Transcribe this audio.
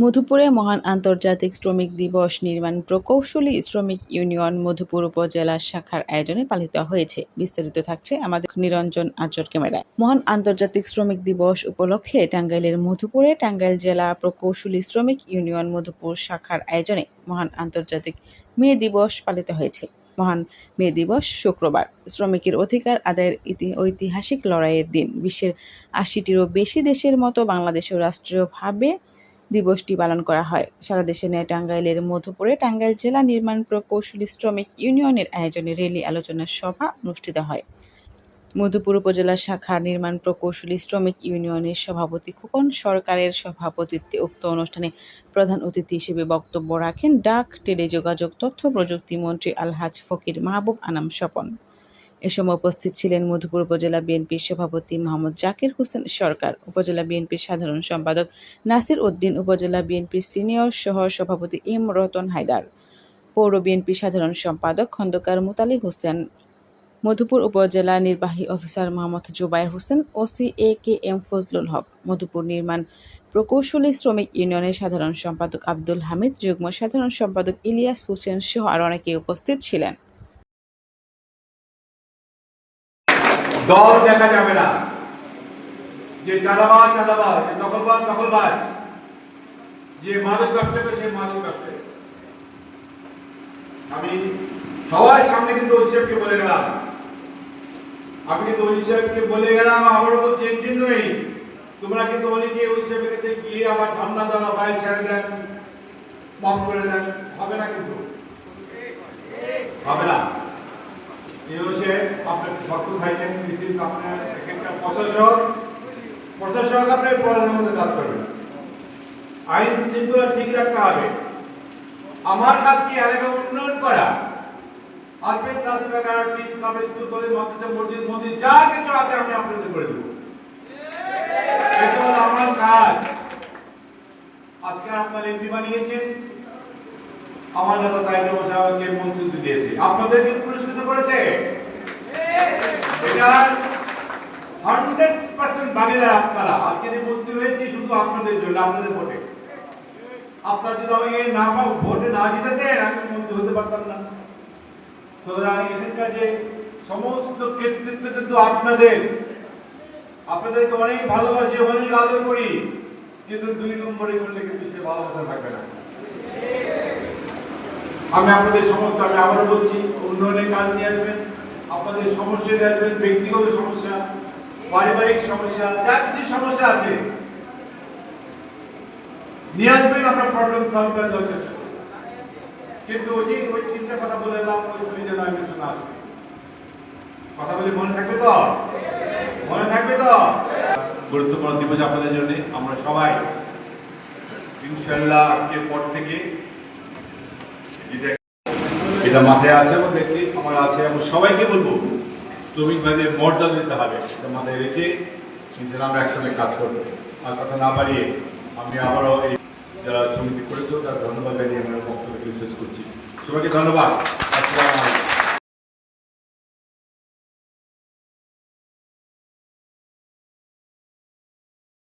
মধুপুরে মহান আন্তর্জাতিক শ্রমিক দিবস নির্মাণ প্রকৌশলী শ্রমিক ইউনিয়ন মধুপুর উপজেলা শাখার আয়োজনে পালিত হয়েছে। বিস্তারিত থাকছে আমাদের নিরঞ্জন আর্যর ক্যামেরায়। মহান আন্তর্জাতিক শ্রমিক দিবস উপলক্ষে টাঙ্গাইলের মধুপুরে টাঙ্গাইল জেলা প্রকৌশলী শ্রমিক ইউনিয়ন মধুপুর শাখার আয়োজনে মহান আন্তর্জাতিক মে দিবস পালিত হয়েছে। মহান মে দিবস শুক্রবার। শ্রমিকের অধিকার আদায়ের ঐতিহাসিক লড়াইয়ের দিন। বিশ্বের ৮০টিরও বেশি দেশের মতো বাংলাদেশেও রাষ্ট্রীয়ভাবে দিবসটি পালন করা হয়। সারা দেশে ন্যায় টাঙ্গাইলের মধুপুরে টাঙ্গাইল জেলা নির্মাণ প্রকৌশলী শ্রমিক ইউনিয়নের আয়োজনে র্যালি আলোচনা সভা অনুষ্ঠিত হয়। মধুপুর উপজেলা শাখার নির্মাণ প্রকৌশলী শ্রমিক ইউনিয়নের সভাপতি খোকন সরকারের সভাপতিত্বে উক্ত অনুষ্ঠানে প্রধান অতিথি হিসেবে বক্তব্য রাখেন ডাক, টেলিযোগাযোগ, তথ্য প্রযুক্তি মন্ত্রী আলহাজ ফকির মাহবুব আনাম স্বপন। এ সময় উপস্থিত ছিলেন মধুপুর উপজেলা বিএনপির সভাপতি মোহাম্মদ জাকির হোসেন সরকার, উপজেলা বিএনপির সাধারণ সম্পাদক নাসির উদ্দিন, উপজেলা বিএনপির সিনিয়র সহ সভাপতি এম রতন হায়দার, পৌর বিএনপির সাধারণ সম্পাদক খন্দকার মুতালিব হোসেন, মধুপুর উপজেলা নির্বাহী অফিসার মোহাম্মদ জুবায়ের হোসেন, ওসি এ.কে.এম. ফজলুল হক, মধুপুর নির্মাণ প্রকৌশলী শ্রমিক ইউনিয়নের সাধারণ সম্পাদক আব্দুল হামিদ, যুগ্ম সাধারণ সম্পাদক ইলিয়াস হোসেন সহ আরও অনেকে উপস্থিত ছিলেন। দল দেখা যাবে না, যে চাঁদাবাজ, যে দখলবাজ, যে মাদক ব্যবসা করে সে মাদক ব্যবসায়ী। আমি সবার সামনে কিন্তু ওই সাহেবকে বলে গেলাম, আবারও বলছি এর জন্যই তোমরা কিন্তু অনেকে ওই সাহেবের কাছে গিয়ে আবার ধান্দা দেওয়া ভাই ছেড়ে দেন, মাফ করে দেন, হবে না, কিন্তু হবে না। আপনার শক্ত থাকেন, আপনার একটা প্রশাসক আপনার পড়ানোর মধ্যে কাজ করবেন, আইন শৃঙ্খলা ঠিক রাখতে হবে। আমার কাজ কি এলাকা উন্নয়ন করা, আসবেন রাস্তাঘাট, পিচ কলেজ, স্কুল কলেজ, মাদ্রাসা, মসজিদ, মন্দির যা কিছু আছে আমি আপনাদের করে দেবো। এটা আমার কাজ। আজকে আপনার এমপি বানিয়েছেন, আমার নেতা তাইজুল সাহেবকে মন্ত্রিত্ব দিয়েছে, আপনাদেরকে পুরস্কৃত করেছে। এটা 100% বাঙালিরা আপনারা আজকে যে মন্ত্রী হয়েছে শুধু আপনাদের জন্য, আপনাদের ভোটে। আপনারা যদি আমাকে না ভোটে না জিতাতেন আমি মন্ত্রী হতে পারতাম না। সুতরাং এখানকার যে সমস্ত কৃতিত্ব কিন্তু আপনাদেরকে অনেক ভালোবাসি, অনেক আদর করি, কিন্তু 2 নম্বরে করলে কিন্তু সে ভালোবাসা থাকবে না। আমি আপনাদের সমস্ত, আমি আবারও বলছি, উন্নয়নের কাজ নিয়ে আসবেন, আপনাদের সমস্যা নিয়ে আসবেন, ব্যক্তিগত সমস্যা, পারিবারিক সমস্যা, যা কিছু সমস্যা আছে নিয়ে আসবেন, আপনার প্রবলেম সলভ করে দরকার। কিন্তু ওই 3টা কথা বলে এলাম, ওই যেন আমি শোনা আসবে, কথা বলে মনে থাকবে তো? গুরুত্বপূর্ণ দিবস আপনাদের জন্য। আমরা সবাই ইনশাআল্লাহ আজকের পর থেকে এটা মাথায় আছে, এবং দেখতে আমার আছে, এবং সবাইকে বলবো শ্রমিক ভাইদের মর্যাদা দিতে হবে, এটা মাথায় রেখে ইনশাআল্লাহ আমরা একসাথে কাজ করবো। আর কথা না বাড়িয়ে আমি আবারও এই যারা সমিতি করেছো তার ধন্যবাদ জানিয়ে আমার বক্তব্য শেষ করছি। সবাইকে ধন্যবাদ। আসসালামু আলাইকুম।